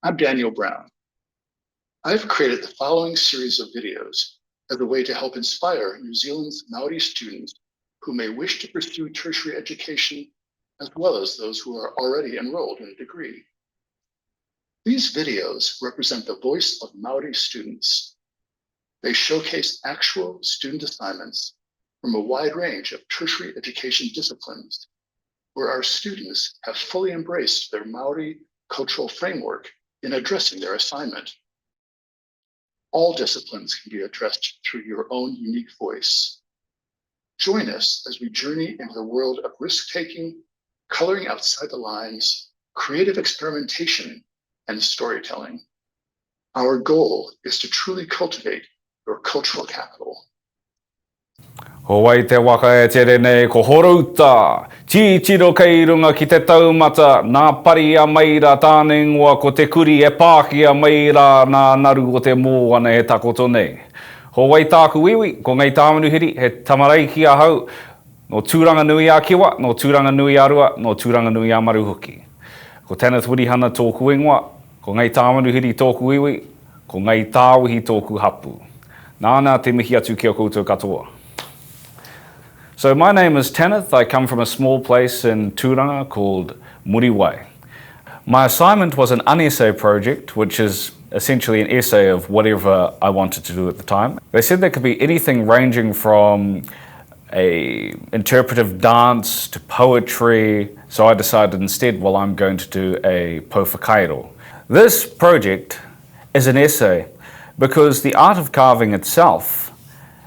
I'm Daniel Brown. I've created the following series of videos as a way to help inspire New Zealand's Maori students who may wish to pursue tertiary education, as well as those who are already enrolled in a degree. These videos represent the voice of Maori students. They showcase actual student assignments from a wide range of tertiary education disciplines, where our students have fully embraced their Maori cultural framework in addressing their assignment. All disciplines can be addressed through your own unique voice. Join us as we journey into the world of risk-taking, coloring outside the lines, creative experimentation, and storytelling. Our goal is to truly cultivate your cultural capital. Hawai te waka e tere nei ko horouta, titiro kei runga ki te taumata, nā pari a maira tāne ingoa ko te kuri e pāki a maira nā naru o te mō ana e takoto nei. Hawai tāku iwi, ko ngai tāmanuhiri, he tamarai ki a hau, no tūranga nui a kiwa, no tūranga nui a rua, no tūranga nui a maruhoki. Ko Tanith Wirihana tōku ingoa, ko ngai tāmanuhiri tōku iwi, ko ngai tāwihi tōku hapu. Nāna te mihi atu ki a koutou katoa. So my name is Tanith. I come from a small place in Tūranga called Muriwai. My assignment was an unessay project, which is essentially an essay of whatever I wanted to do at the time. They said there could be anything ranging from a interpretive dance to poetry, so I decided instead, well, I'm going to do a po whakairo. This project is an essay because the art of carving itself,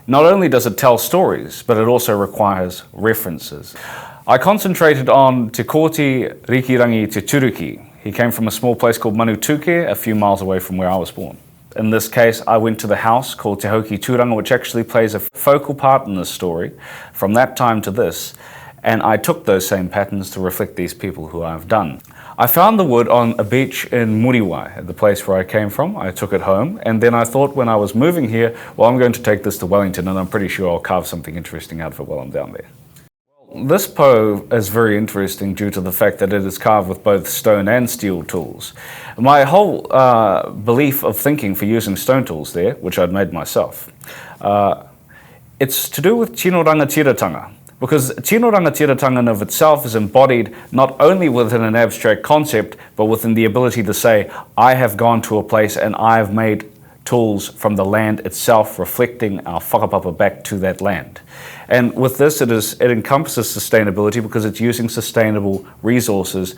not only does it tell stories, but it also requires references. I concentrated on Te Kōti Rikirangi Te Turuki. He came from a small place called Manutuke, a few miles away from where I was born. In this case, I went to the house called Te Hauki Tūranga, which actually plays a focal part in this story from that time to this, and I took those same patterns to reflect these people who I've done. I found the wood on a beach in Muriwai, the place where I came from. I took it home, and then I thought when I was moving here, well, I'm going to take this to Wellington, and I'm pretty sure I'll carve something interesting out of it while I'm down there. This po is very interesting due to the fact that it is carved with both stone and steel tools. My whole belief of thinking for using stone tools there, which I'd made myself, it's to do with tino rangatiratanga. Because tino rangatiratanga in of itself is embodied not only within an abstract concept, but within the ability to say, I have gone to a place and I have made tools from the land itself, reflecting our whakapapa back to that land. And with this, it encompasses sustainability because it's using sustainable resources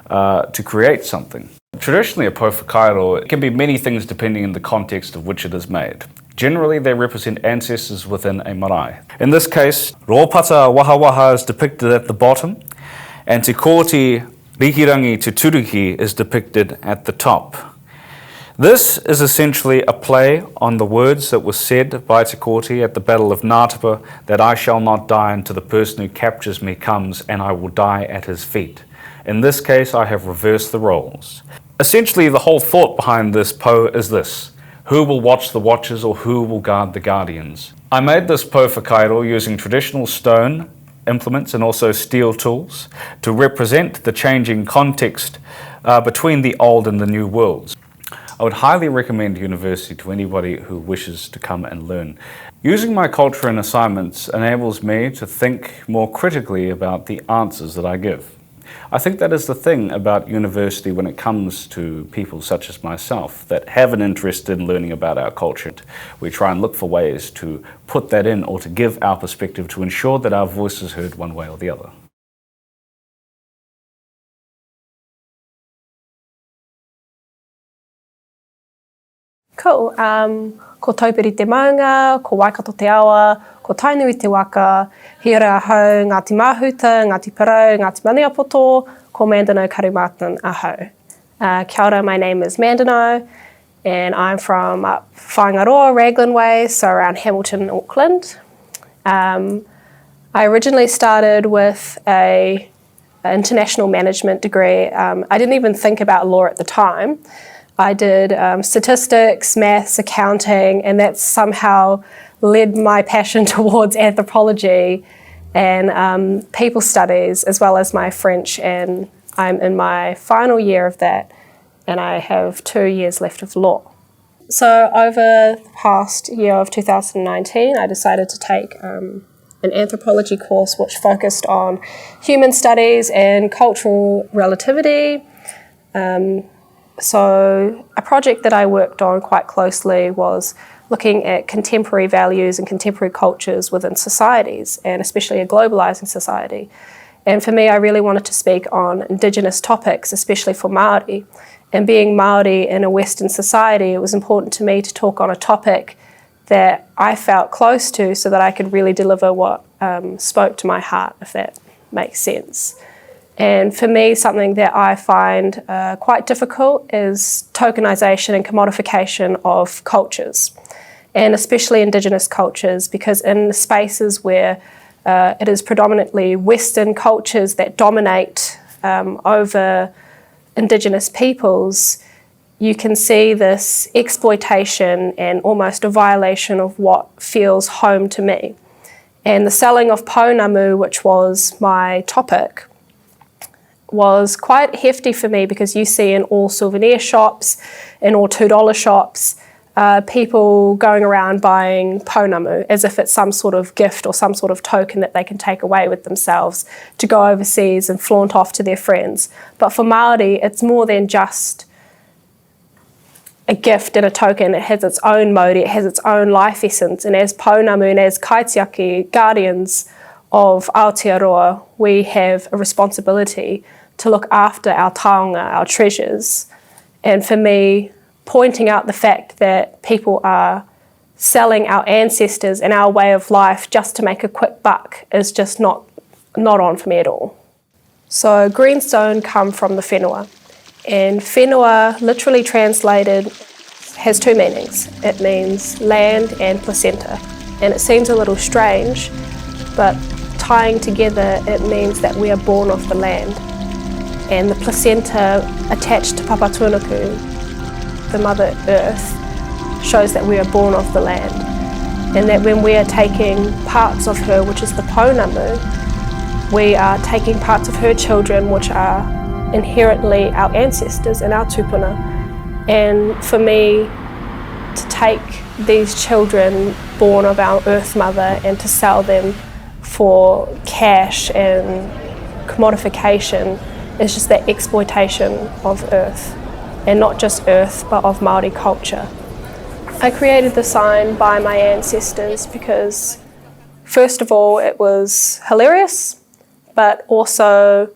to create something. Traditionally, a po whakairo can be many things depending on the context of which it is made. Generally, they represent ancestors within a marae. In this case, Rōpata Waha Waha is depicted at the bottom, and Te Kōti Rikirangi Te Turuki is depicted at the top. This is essentially a play on the words that were said by Te Kōti at the Battle of Ngātapa, that I shall not die until the person who captures me comes, and I will die at his feet. In this case, I have reversed the roles. Essentially, the whole thought behind this po is this: who will watch the watchers, or who will guard the guardians? I made this po whakairo using traditional stone implements and also steel tools to represent the changing context between the old and the new worlds. I would highly recommend university to anybody who wishes to come and learn. Using my culture in assignments enables me to think more critically about the answers that I give. I think that is the thing about university when it comes to people such as myself that have an interest in learning about our culture. We try and look for ways to put that in or to give our perspective to ensure that our voice is heard one way or the other. Cool. Ko taupiri te maunga, ko waikato te awa, ko tainui te waka, hira ahau, Ngāti Māhuta, Ngāti Parau, Ngāti Maniapoto, ko Mandano Karumatan ahau. Kia ora, my name is Mandano, and I'm from up Whangaroa, Raglan Way, so around Hamilton, Auckland. I originally started with an international management degree. I didn't even think about law at the time. I did statistics, maths, accounting, and that somehow led my passion towards anthropology and people studies, as well as my French, and I'm in my final year of that. and I have 2 years left of law. So over the past year of 2019, I decided to take an anthropology course which focused on human studies and cultural relativity. So a project that I worked on quite closely was looking at contemporary values and contemporary cultures within societies, and especially a globalising society. And for me, I really wanted to speak on Indigenous topics, especially for Māori. And being Māori in a Western society, it was important to me to talk on a topic that I felt close to so that I could really deliver what spoke to my heart, if that makes sense. And for me, something that I find quite difficult is tokenisation and commodification of cultures, and especially Indigenous cultures, because in spaces where it is predominantly Western cultures that dominate over Indigenous peoples, you can see this exploitation and almost a violation of what feels home to me. And the selling of pounamu, which was my topic, was quite hefty for me, because you see in all souvenir shops, in all $2 shops, people going around buying pounamu as if it's some sort of gift or some sort of token that they can take away with themselves to go overseas and flaunt off to their friends. But for Māori, it's more than just a gift and a token. It has its own mauri, it has its own life essence. And as pounamu and as kaitiaki, guardians of Aotearoa, we have a responsibility to look after our taonga, our treasures. And for me, pointing out the fact that people are selling our ancestors and our way of life just to make a quick buck is just not on for me at all. So greenstone come from the whenua, and whenua, literally translated, has two meanings. It means land and placenta, and it seems a little strange, but tying together, it means that we are born of the land. And the placenta attached to Papatuanuku, the Mother Earth, shows that we are born of the land. And that when we are taking parts of her, which is the pounamu, we are taking parts of her children, which are inherently our ancestors and our tupuna. And for me, to take these children born of our Earth Mother and to sell them for cash and commodification is just that exploitation of Earth, and not just Earth, but of Māori culture. I created the sign by my ancestors because, first of all, it was hilarious, but also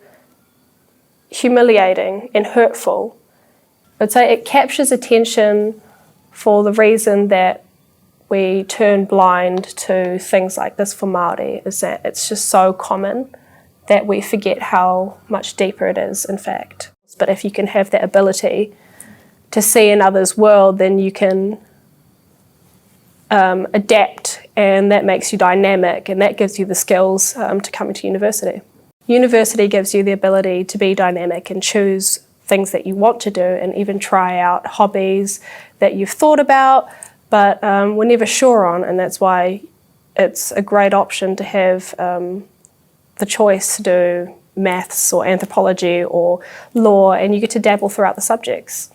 humiliating and hurtful. I'd say it captures attention for the reason that we turn blind to things like this for Māori, is that it's just so common that we forget how much deeper it is, in fact. But if you can have that ability to see another's world, then you can adapt, and that makes you dynamic, and that gives you the skills to come into university. University gives you the ability to be dynamic and choose things that you want to do, and even try out hobbies that you've thought about but we're never sure on, and that's why it's a great option to have the choice to do maths or anthropology or law, and you get to dabble throughout the subjects.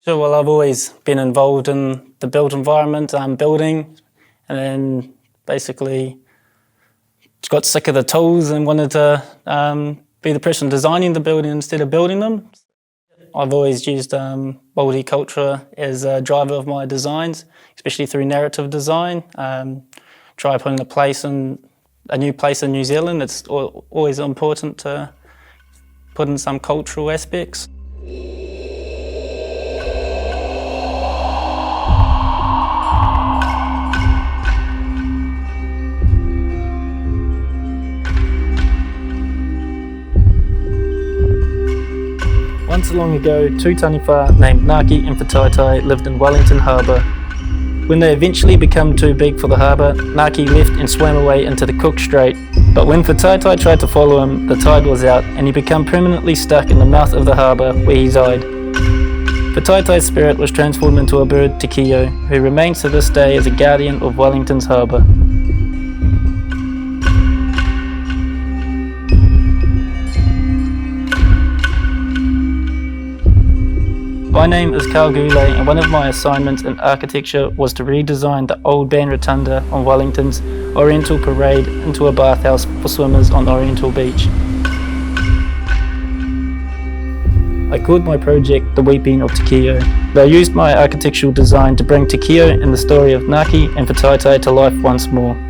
Sure, well, I've always been involved in the built environment, building, and then basically just got sick of the tools and wanted to be the person designing the building instead of building them. I've always used multicultural as a driver of my designs, especially through narrative design. Try putting a new place in New Zealand. It's always important to put in some cultural aspects. Once long ago, two taniwha named Ngāki and Whataetai lived in Wellington Harbour. When they eventually became too big for the harbour, Ngāki left and swam away into the Cook Strait. But when Whataetai tried to follow him, the tide was out and he became permanently stuck in the mouth of the harbour, where he died. Whataetai's spirit was transformed into a bird, Te Kio, who remains to this day as a guardian of Wellington's harbour. My name is Carl Goulet, and one of my assignments in architecture was to redesign the old band rotunda on Wellington's Oriental Parade into a bathhouse for swimmers on Oriental Beach. I called my project The Weeping of Te Kio. I used my architectural design to bring Te Kio and the story of Ngāki and Whataetae to life once more.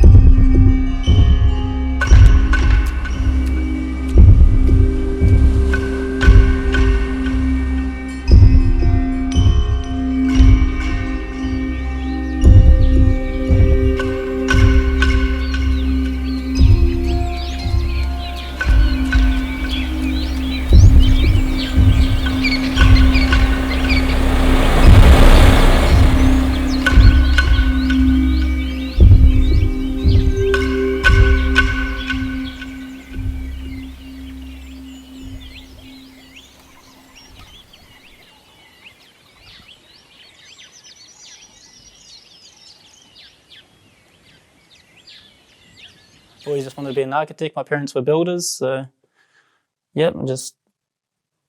Always just wanted to be an architect. My parents were builders, so yeah, I just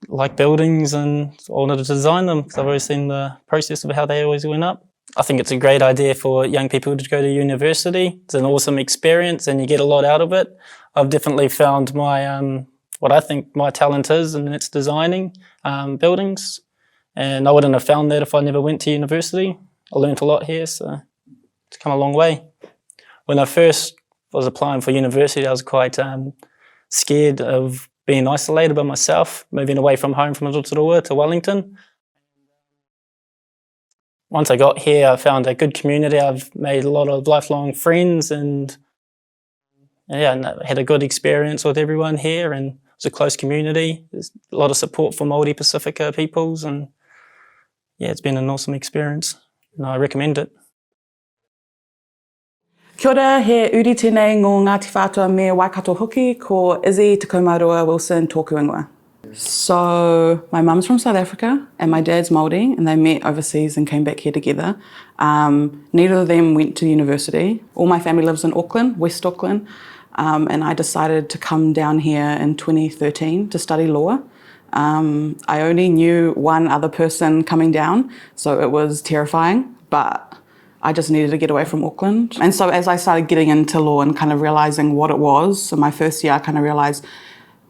like buildings and I wanted to design them because I've always seen the process of how they always went up. I think it's a great idea for young people to go to university. It's an awesome experience and you get a lot out of it. I've definitely found my what I think my talent is, and it's designing buildings. And I wouldn't have found that if I never went to university. I learned a lot here, so it's come a long way. When I first was applying for university, I was quite scared of being isolated by myself, moving away from home from Rotorua to Wellington. Once I got here, I found a good community. I've made a lot of lifelong friends and I had a good experience with everyone here, and it's a close community. There's a lot of support for Māori Pacifica peoples, and yeah, it's been an awesome experience and I recommend it. Kia ora, he uri tēnei ngō Ngāti Whātua me Waikato hoki, ko Izzy Tekaumarua Wilson tōku ingoa. So my mum's from South Africa and my dad's Māori, and they met overseas and came back here together. Neither of them went to university. All my family lives in Auckland, West Auckland, and I decided to come down here in 2013 to study law. I only knew one other person coming down, so it was terrifying, but I just needed to get away from Auckland. And so as I started getting into law and kind of realising what it was, so my first year I kind of realised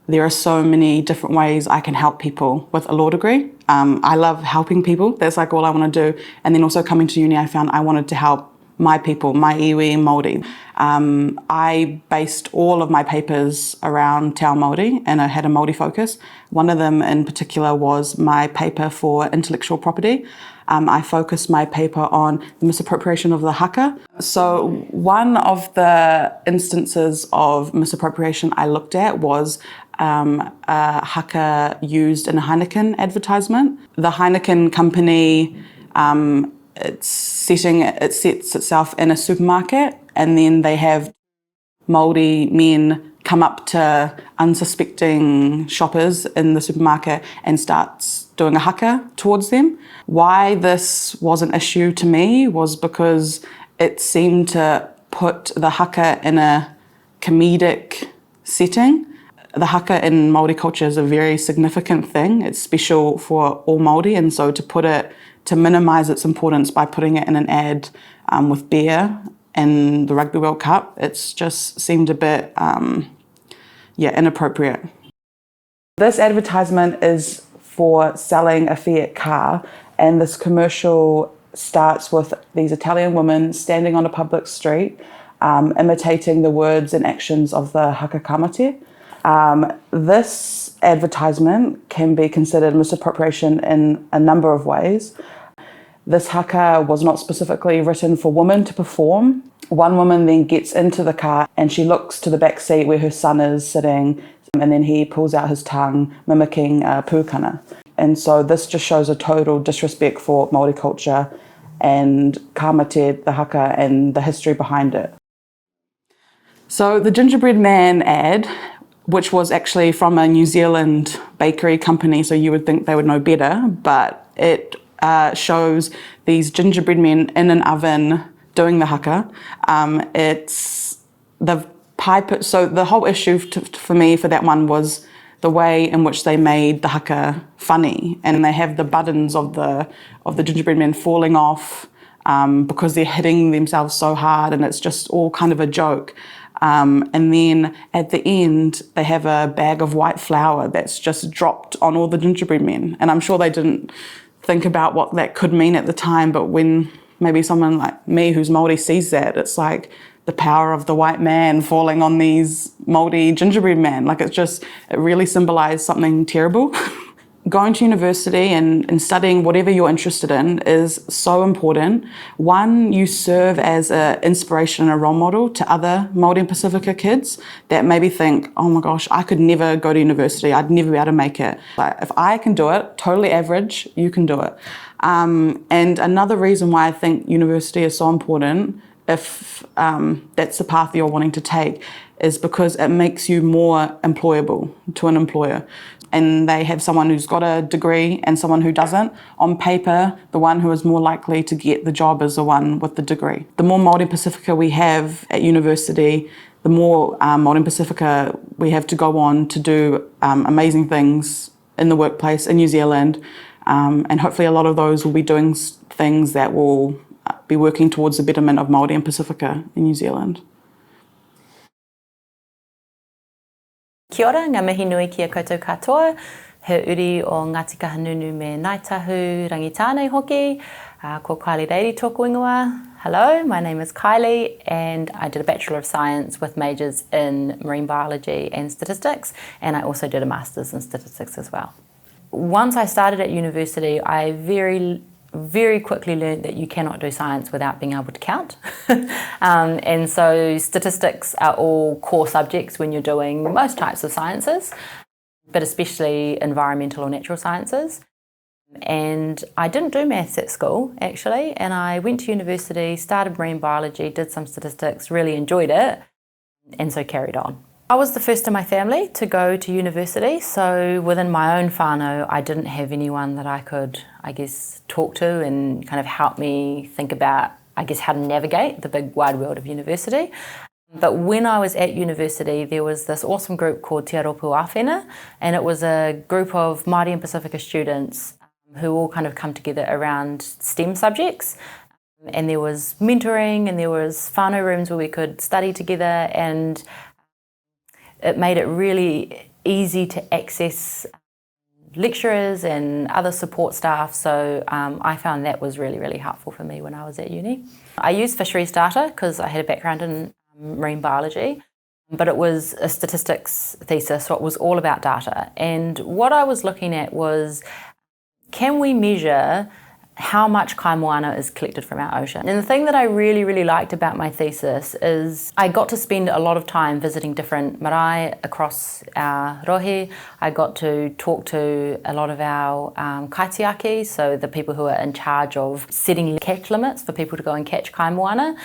there are so many different ways I can help people with a law degree. I love helping people, that's like all I want to do. And then also coming to uni, I found I wanted to help my people, my iwi and Māori. I based all of my papers around Te Ao Māori, and I had a Māori focus. One of them in particular was my paper for intellectual property. I focused my paper on the misappropriation of the haka. So one of the instances of misappropriation I looked at was a haka used in a Heineken advertisement. The Heineken company, it sets itself in a supermarket, and then they have Māori men come up to unsuspecting shoppers in the supermarket and starts doing a haka towards them. Why this was an issue to me was because it seemed to put the haka in a comedic setting. The haka in Māori culture is a very significant thing. It's special for all Māori, and so to minimise its importance by putting it in an ad with beer and the Rugby World Cup, it's just seemed a bit inappropriate. This advertisement is for selling a Fiat car, and this commercial starts with these Italian women standing on a public street imitating the words and actions of the haka kamate. This advertisement can be considered misappropriation in a number of ways. This haka was not specifically written for women to perform. One woman then gets into the car and she looks to the back seat where her son is sitting, and then he pulls out his tongue, mimicking pūkana. And so this just shows a total disrespect for Māori culture and kamate, the haka, and the history behind it. So the gingerbread man ad, which was actually from a New Zealand bakery company, so you would think they would know better, but it shows these gingerbread men in an oven doing the haka. It's the pipe. So the whole issue for me for that one was the way in which they made the haka funny, and they have the buttons of the gingerbread men falling off because they're hitting themselves so hard, and it's just all kind of a joke. And then at the end, they have a bag of white flour that's just dropped on all the gingerbread men. And I'm sure they didn't think about what that could mean at the time, but when maybe someone like me who's Māori sees that, it's like the power of the white man falling on these Māori gingerbread men. Like it really symbolized something terrible. Going to university and studying whatever you're interested in is so important. One, you serve as an inspiration and a role model to other Māori and Pacifica kids that maybe think, oh my gosh, I could never go to university. I'd never be able to make it. But if I can do it, totally average, you can do it. And another reason why I think university is so important, if that's the path you're wanting to take, is because it makes you more employable to an employer. And they have someone who's got a degree and someone who doesn't. On paper, the one who is more likely to get the job is the one with the degree. The more Māori Pacifica we have at university, the more Māori Pacifica we have to go on to do amazing things in the workplace in New Zealand. And hopefully a lot of those will be doing things that will be working towards the betterment of Māori and Pacifica in New Zealand. Kia ora, ngā mihi nui ki a koutou katoa. He uri o Ngāti Kahanunu me Ngaitahu Rangitānei hoki. Ko Kylie Reiri tōku ingoa. Hello, my name is Kylie and I did a Bachelor of Science with majors in marine biology and statistics, and I also did a Masters in statistics as well. Once I started at university, I very quickly learned that you cannot do science without being able to count. And so statistics are all core subjects when you're doing most types of sciences, but especially environmental or natural sciences. And I didn't do maths at school, actually, and I went to university, started marine biology, did some statistics, really enjoyed it, and so carried on. I was the first in my family to go to university, so within my own whānau, I didn't have anyone that I could, talk to and kind of help me think about, how to navigate the big wide world of university. But when I was at university, there was this awesome group called Te Aropu Āwhena, and it was a group of Māori and Pacifica students who all kind of come together around STEM subjects. And there was mentoring and there was whānau rooms where we could study together, and it made it really easy to access lecturers and other support staff, so I found that was really, really helpful for me when I was at uni. I used fisheries data because I had a background in marine biology, but it was a statistics thesis, so it was all about data. And what I was looking at was, can we measure how much kaimoana is collected from our ocean? And the thing that I really, really liked about my thesis is I got to spend a lot of time visiting different marae across our rohe. I got to talk to a lot of our kaitiaki, so the people who are in charge of setting catch limits for people to go and catch kaimoana,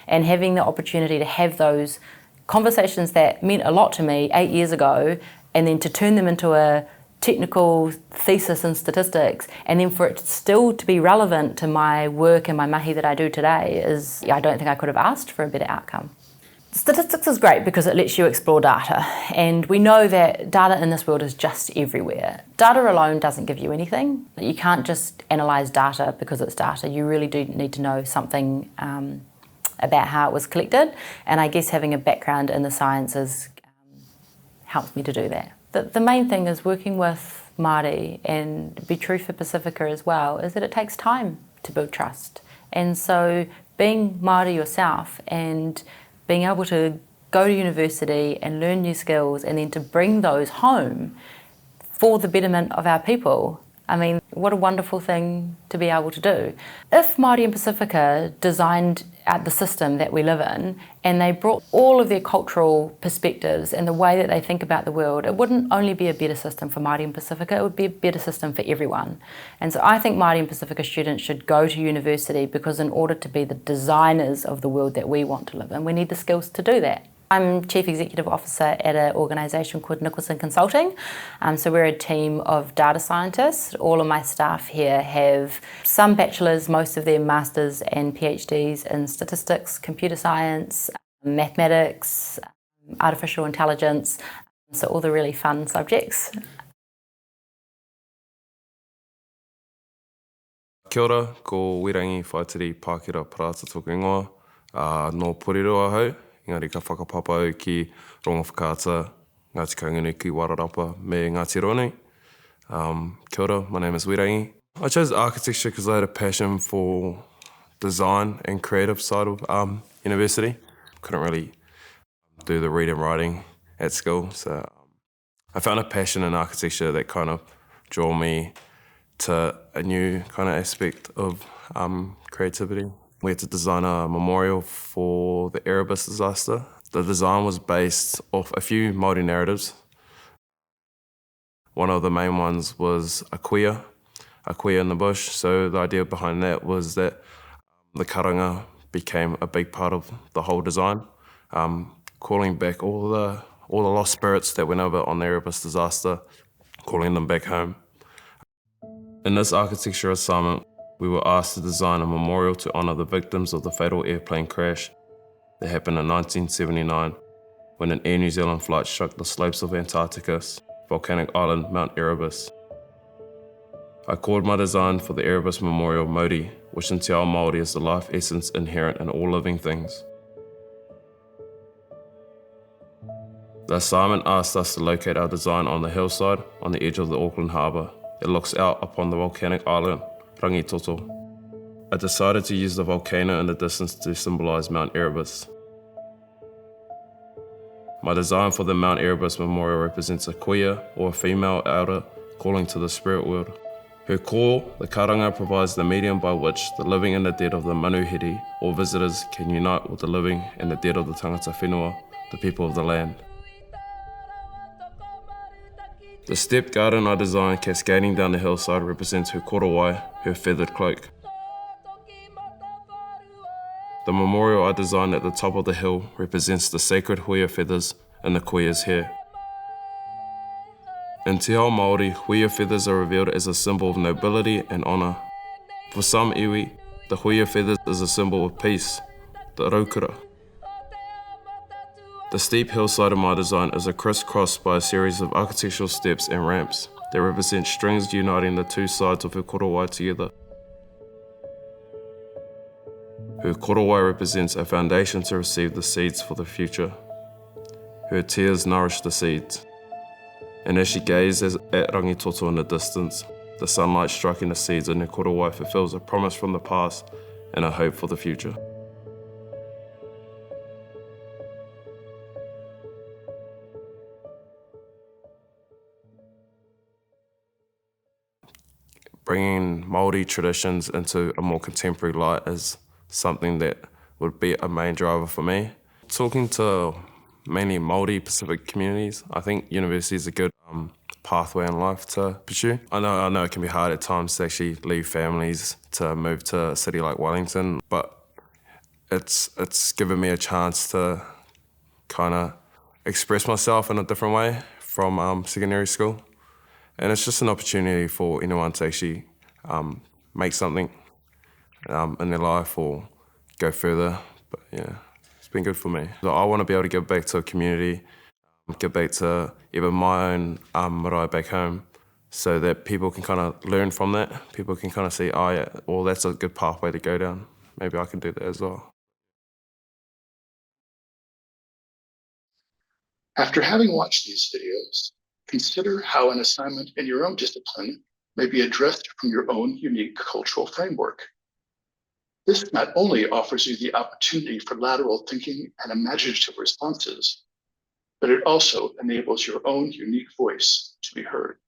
and having the opportunity to have those conversations that meant a lot to me 8 years ago, and then to turn them into a technical thesis in statistics, and then for it still to be relevant to my work and my mahi that I do today is, I don't think I could have asked for a better outcome. Statistics is great because it lets you explore data, and we know that data in this world is just everywhere. Data alone doesn't give you anything. You can't just analyse data because it's data. You really do need to know something about how it was collected, and I guess having a background in the sciences helps me to do that. The main thing is working with Māori, and be true for Pacifica as well, is that it takes time to build trust. And so being Māori yourself and being able to go to university and learn new skills and then to bring those home for the betterment of our people, I mean, what a wonderful thing to be able to do. If Māori and Pacifica designed out the system that we live in, and they brought all of their cultural perspectives and the way that they think about the world, it wouldn't only be a better system for Māori and Pacifica, it would be a better system for everyone. And so I think Māori and Pacifica students should go to university, because in order to be the designers of the world that we want to live in, we need the skills to do that. I'm Chief Executive Officer at an organisation called Nicholson Consulting. So we're a team of data scientists. All of my staff here have some bachelors, most of them masters and PhDs in statistics, computer science, mathematics, artificial intelligence. So all the really fun subjects. Kia ora, ko Wirangi Whaitiri Pākera Parata tōku ingoa. No Porirua hau, engari ka whakapapa au ki rongo whakaata Ngāti Kainganuku Wararapa me Ngāti Ronei. Kia ora, my name is Wirangi. I chose architecture because I had a passion for design and creative side of university. Couldn't really do the reading and writing at school, so I found a passion in architecture that kind of drew me to a new kind of aspect of creativity. We had to design a memorial for the Erebus disaster. The design was based off a few Maori narratives. One of the main ones was a kuia in the bush. So the idea behind that was that the karanga became a big part of the whole design, calling back all the lost spirits that went over on the Erebus disaster, calling them back home. In this architecture assignment, we were asked to design a memorial to honour the victims of the fatal airplane crash that happened in 1979 when an Air New Zealand flight struck the slopes of Antarctica's volcanic island, Mount Erebus. I called my design for the Erebus Memorial Maori, which in Te Ao Māori is the life essence inherent in all living things. The assignment asked us to locate our design on the hillside on the edge of the Auckland Harbour. It looks out upon the volcanic island, Rangitoto. I decided to use the volcano in the distance to symbolise Mount Erebus. My design for the Mount Erebus Memorial represents a kuia, or a female elder, calling to the spirit world. Her call, the karanga, provides the medium by which the living and the dead of the manuhiri, or visitors, can unite with the living and the dead of the tangata whenua, the people of the land. The step garden I designed cascading down the hillside represents her korowai, her feathered cloak. The memorial I designed at the top of the hill represents the sacred huia feathers in the kuia's hair. In Te Ao Māori, huia feathers are revealed as a symbol of nobility and honour. For some iwi, the huia feathers is a symbol of peace, the raukura. The steep hillside of my design is crisscrossed by a series of architectural steps and ramps that represent strings uniting the two sides of her korowai together. Her korowai represents a foundation to receive the seeds for the future. Her tears nourish the seeds. And as she gazes at Rangitoto in the distance, the sunlight striking the seeds in her korowai fulfills a promise from the past and a hope for the future. Bringing Māori traditions into a more contemporary light is something that would be a main driver for me. Talking to mainly Māori Pacific communities, I think university is a good pathway in life to pursue. I know it can be hard at times to actually leave families to move to a city like Wellington, but it's given me a chance to kind of express myself in a different way from secondary school. And it's just an opportunity for anyone to actually make something in their life or go further. But yeah, it's been good for me. So I want to be able to give back to a community, give back to even my own marae back home, so that people can kind of learn from that. People can kind of see, oh yeah, well that's a good pathway to go down. Maybe I can do that as well. After having watched these videos, consider how an assignment in your own discipline may be addressed from your own unique cultural framework. This not only offers you the opportunity for lateral thinking and imaginative responses, but it also enables your own unique voice to be heard.